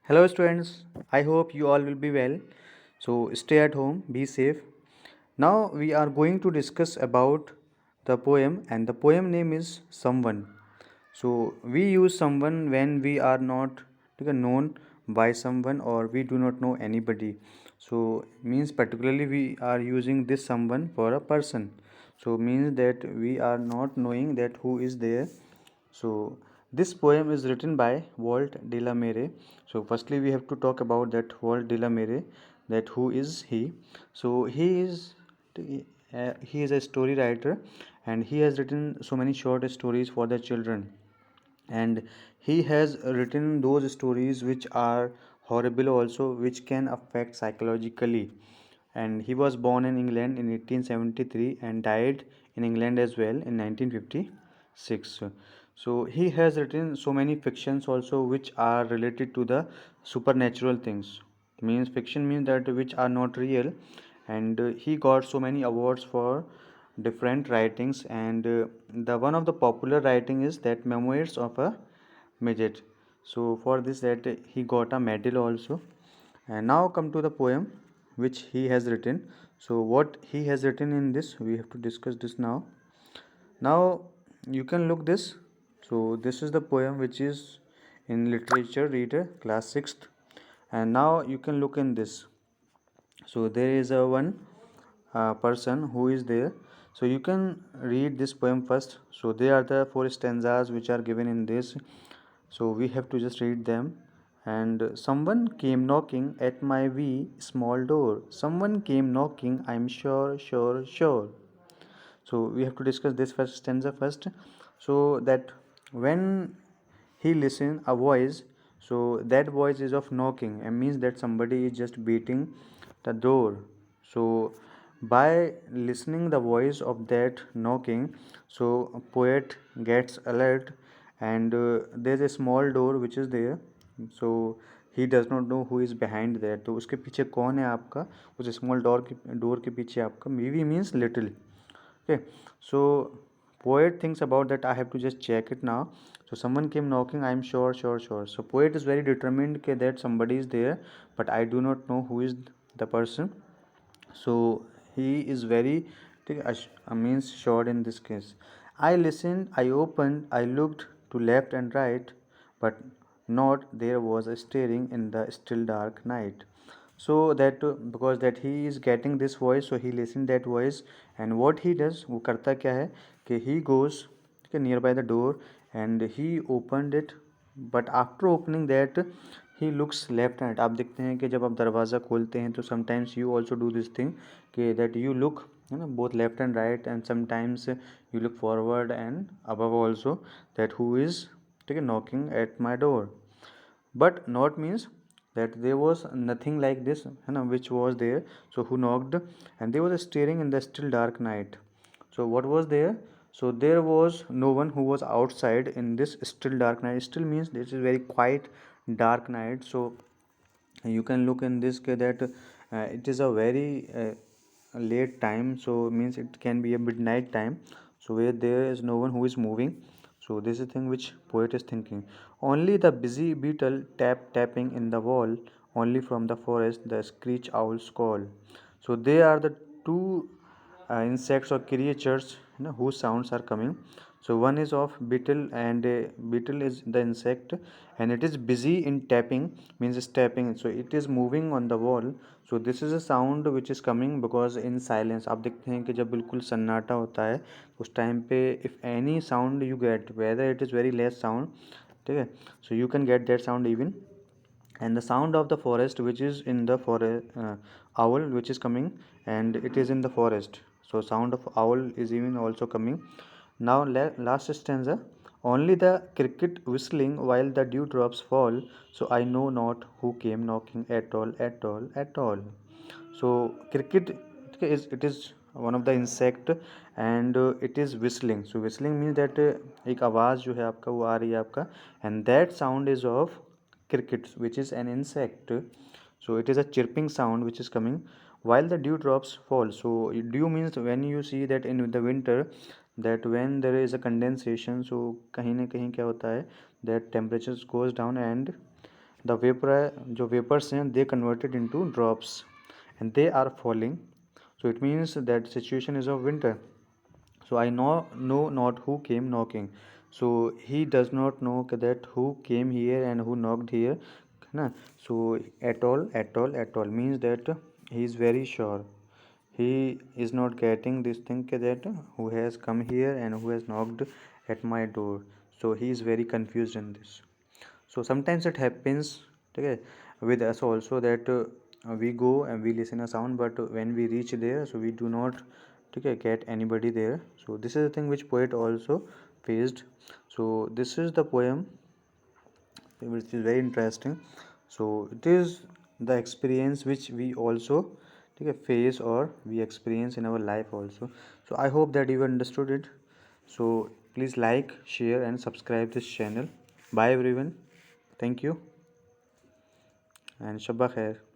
Hello, students. I hope you all will be well. So, stay at home, be safe. Now, we are going to discuss about the poem, and the poem name is Someone. So, we use someone when we are not known by someone or we do not know anybody. So, means particularly we are using this someone for a person. So, means that we are not knowing that who is there. So this poem is written by Walt de la Mere. So firstly we have to talk about that Walt de la Mere, that who is he. So he is a story writer, and he has written so many short stories for the children, and he has written those stories which are horrible also, which can affect psychologically. And he was born in England in 1873 and died in England as well in 1956. So he has written so many fictions also which are related to the supernatural things. Means fiction means that which are not real, and he got so many awards for different writings. And the one of the popular writing is that Memoirs of a Midget. So for this that he got a medal also. And now come to the poem which he has written. So what he has written in this, we have to discuss this now. Now you can look this. So this is the poem which is in literature reader class 6th, and now you can look in this. So there is a one person who is there. So you can read this poem first. So there are the four stanzas which are given in this. So we have to just read them. And someone came knocking at my wee small door. Someone came knocking, I'm sure, sure, sure. So we have to discuss this first stanza first. So that when he listen a voice, so that voice is of knocking and means that somebody is just beating the door. So by listening the voice of that knocking, so a poet gets alert, and there's a small door which is there. So he does not know who is behind there. तो उसके पीछे कौन है आपका, उस small door के पीछे आपका, maybe means little. Okay, so poet thinks about that, I have to just check it now. So someone came knocking, I'm sure, sure, sure. So poet is very determined that somebody is there, but I do not know who is the person. So he is very means sure in this case. I listened, I opened, I looked to left and right, but not there was a staring in the still dark night. So that because that he is getting this voice, so he listened that voice, and what he does, वो करता क्या है कि he goes nearby the door and he opened it, but after opening that he looks left and right. आप देखते हैं कि जब आप दरवाज़ा खोलते हैं तो sometimes you also do this thing कि that you look, है ना, both left and right, and sometimes you look forward and above also, that who is ठीक है knocking at my door. But not means that there was nothing like this, है ना, which was there. So who knocked, and there was staring in the still dark night. So what was there? So there was no one who was outside in this still dark night. Still means this is very quiet dark night. So you can look in this that it is a very late time, so means it can be a midnight time, so where there is no one who is moving. So this is the thing which poet is thinking. Only the busy beetle tapping in the wall, only from the forest the screech owls call. So they are the two insects or creatures, whose sounds are coming. So one is of beetle, and beetle is the insect, and it is busy in tapping, means tapping, so it is moving on the wall. So this is a sound which is coming because in silence, आप देखते हैं कि जब बिल्कुल सन्नाटा होता है उस टाइम पे if any sound you get, whether it is very less sound, ठीक है, so you can get that sound even. And the sound of the forest which is in the forest, owl which is coming, and it is in the forest, so sound of owl is even also coming. Now last stanza. Only the cricket whistling while the dewdrops fall, so I know not who came knocking at all, at all, at all. So cricket it is one of the insect, and it is whistling. So whistling means that एक आवाज़ जो है आपका वो आ रही है आपका, and that sound is of cricket which is an insect. So it is a chirping sound which is coming while the dewdrops fall. So dew means when you see that in the winter, that when there is a condensation, so कहीं ना कहीं क्या होता है, that temperatures goes down, and the vapor जो vapors हैं they converted into drops and they are falling, so it means that situation is of winter. So I know not who came knocking. So he does not know that who came here and who knocked here, है ना. So at all means that he is very sure, he is not getting this thing that who has come here and who has knocked at my door. So he is very confused in this. So sometimes it happens, okay, with us also that we go and we listen a sound, but when we reach there, so we do not, okay, get anybody there. So this is the thing which poet also faced. So this is the poem which is very interesting. So it is the experience which we also, okay, face or we experience in our life also. So I hope that you understood it. So please like, share and subscribe this channel. Bye everyone. Thank you and Shabba Khair.